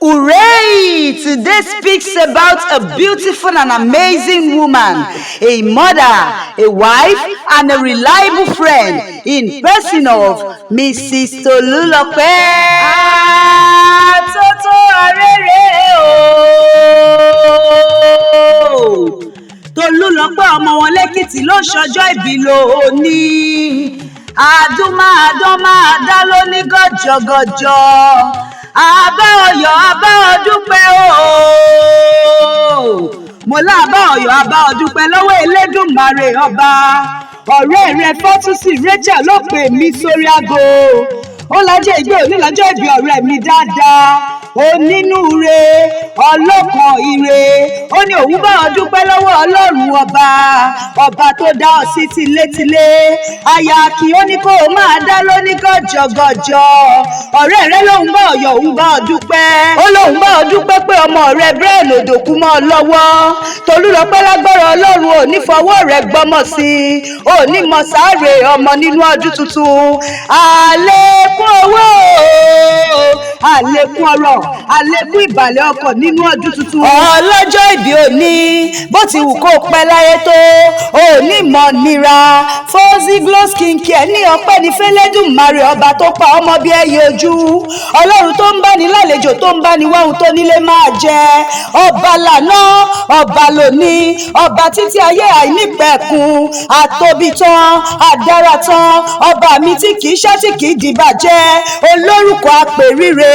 Hooray! Today speaks about a beautiful and amazing woman, a mother, a wife, and a reliable friend in person of Mrs. Tolulope. Àtótó arére o. Tolulope ọmọ wọn lẹ́kìtì ló ṣọjọ́ ìbí lónìí. Adún máa dán máa dá lóní gọ́jọgọ́jọ. Àbá Ọ̀yọ́ àbá ọdúpẹ́ o. Mo lábá Ọ̀yọ́ àbá ọdúpẹ́ lọ́wọ́ Elédùmarè ọba. Ọ̀rẹ́ rẹ̀ Fọ́túnsì Rachel ló pè mí sórí aago. Ó lọ́jọ́ ìgbé òní lọ́jọ́ ìbí ọ̀rẹ́ mi dáadáa. Onínúure ọlọ́kan ire. Ó ní òun bá ọ dúpẹ́ lọ́wọ́ Ọlọ́run ọba tó dá ọ sí tilétilé. Aya kí ó ní kó o máa dá lóní gọ́jọgọ́jọ. Ọ̀rẹ́ rẹ lòun bá Ọ̀yọ́ òun bá ọ dúpẹ́. Ó lòun bá ọ dúpẹ́ pé ọmọ rẹ Brian òdòkú mọ́ ọ lọ́wọ́. Tolúlọpẹ́ lágbára Ọlọ́run ò ní fọwọ́ rẹ gbọ́mọ̀ sí i. Ò ní mọ sáré ọmọ nínú ọdún tuntun. Àlékún owó, àlékún ọrọ̀, àlékún ìbàlẹ̀ ọkọ̀ nínú ọdún tuntun. Ọlọ́jọ́ ìbí òní bó ti wù kó pẹ́ láyé tó òní mọ̀ nira. Fozi Glow Skincare ní ọpẹ́ ní fẹ́lẹ́dùmarè ọba tó pa ọmọ bí ẹyẹ ojú. Ọlọ́run tó ń bá ní lálejò tó ń bá ní wá ohun tó nílé máa jẹ. Ọba lànà ọba lónìí ọba títí ayé àìnípẹ̀kun. Àtóbi tán àdára tán ọba mi tí kìí ṣá tí kìí dìbàjẹ́. Olórúkọ àpèrire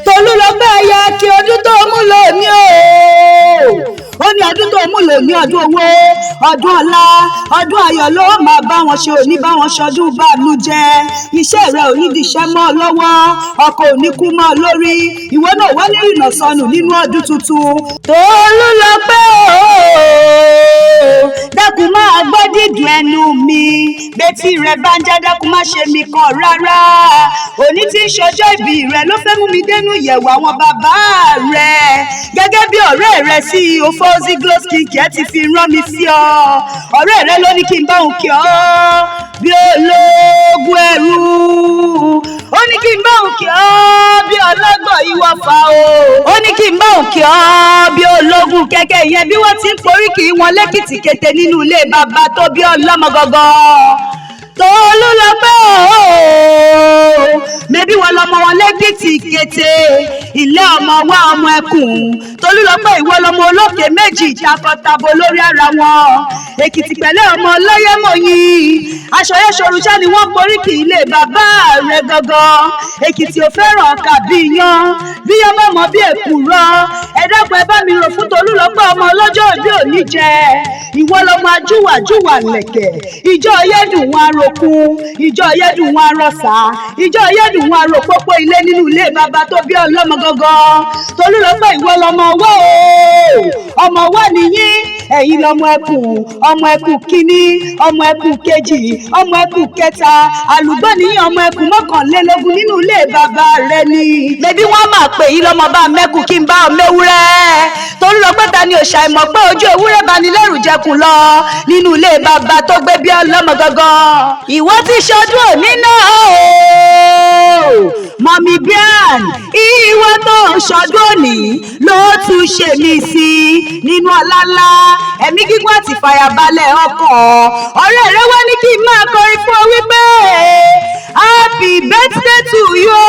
Tolúlọpẹ́ aya kí ọdún tó mú lónìí o. Ó ní ọdún tó mú lónìí ọdún owó, ọdún ọlá, ọdún ayọ̀ ló máa bá wọn ṣe, òní bá wọn ṣọdún bànújẹ́. Iṣẹ́ rẹ̀ ò ní diṣẹ́ mọ́ ọ lọ́wọ́, ọkọ̀ ò ní kú mọ́ ọ lórí. Ìwọ náà wá ní ìrìnà sọnù nínú ọdún tuntun. Tolúlọpẹ́ o, dákun máa gbọ́ dídùn ẹnu mi. Betí rẹ̀ bá ń já dákun má ṣe mi kàn rárá. Òní tí ń ṣọjọ́ ìbí rẹ̀ ló fẹ́ mú mi dénú ìyẹ̀wò àwọn bàbá rẹ̀. Gẹ́gẹ́ bí ọ̀rẹ́ rẹ̀ CEO Fozi Glow Skincare ti fi rán mi sí ọ. Ọ̀rẹ́ rẹ̀ ló ní kí n bá òun kí ọ bí ológun ẹrú. Ó ní kí n bá òun kí ọ bí ọlọ́gbọ̀n ìwọ̀fà o. Ó ní kí n bá òun kí ọ bí ológun kẹ̀kẹ́ ìyẹn bí wọ́n ti ń poríkì wọn lẹ́kìtì kété nínú ilé bàbá tó bí ọlọ́mọ gọ́gọ́. Tolúlọpẹ́ o, mẹ́bí wọn lọmọ wọn lẹ́kìtì kété ilé ọmọ wa ọmọ ẹkùn. Tolúlọpẹ́ ìwọ lọmọ olókè méjì takọtabo lórí ara wọn. Èkìtì pẹ̀lẹ́ ọmọ ọlọ́yẹ̀mọ̀yìn. Aṣọyẹ́ ṣorúṣà ni wọ́n poríkì ilé bàbá rẹ̀ gangan. Èkìtì ò fẹ́ràn ọkà bí iyán, bí yán mọ̀mọ́ bí èkùrọ́. Ẹ dákun ẹ bá mi rò fún Tolúlọpẹ́ ọmọ ọlọ́jọ́ ìbí òní jẹ. Ìwọ lọmọ ajúwàjúwà lẹ̀kẹ̀. Ìjọ ọyẹ́dùn wọn arokun, ìjọ ọyẹ́dùn wọn arọ̀sà, ìjọ ọyẹ́dùn wọn aropópó ilé nínú ilé bàbá tó bí ọlọ́mọ gangan. Tolúlọpẹ́ ìwọ lọmọ ọwọ́ o, ọmọ ọwọ́ nìyí. Ẹ̀yin lọmọ ẹkùn, ọmọ ẹkùn kínní, ọmọ ẹkùn kejì, ọmọ ẹkùn kẹta. Àlùgbọ́ nìyí ọmọ ẹkùn mọ́kànlélógún nínú ilé bàbá rẹ ni. Bébí wọ́n máa pè yí lọ́mọ bá mẹ́kùn kí n bá ọ mẹ́wúrẹ́. Tolúlọpẹ́ ta ni òṣà ìmọ̀ pé ojú ewúrẹ́ bá ní lẹ́rù jẹkùn lọ nínú ilé bàbá tó gbé bí ọlọ́mọ gangan. Ìwọ ti ṣọdún òní náà o. Mọ̀mí Brian, ìwọ tó ṣọdún òní ló tún ṣe mí sí nínú ọláńlá, ẹ̀mí gígùn àti ìfàyàbalẹ̀ ọkàn. Ọ̀rẹ́ rẹ wá ní kí n máa kọrin fún ọ wípé happy birthday to you.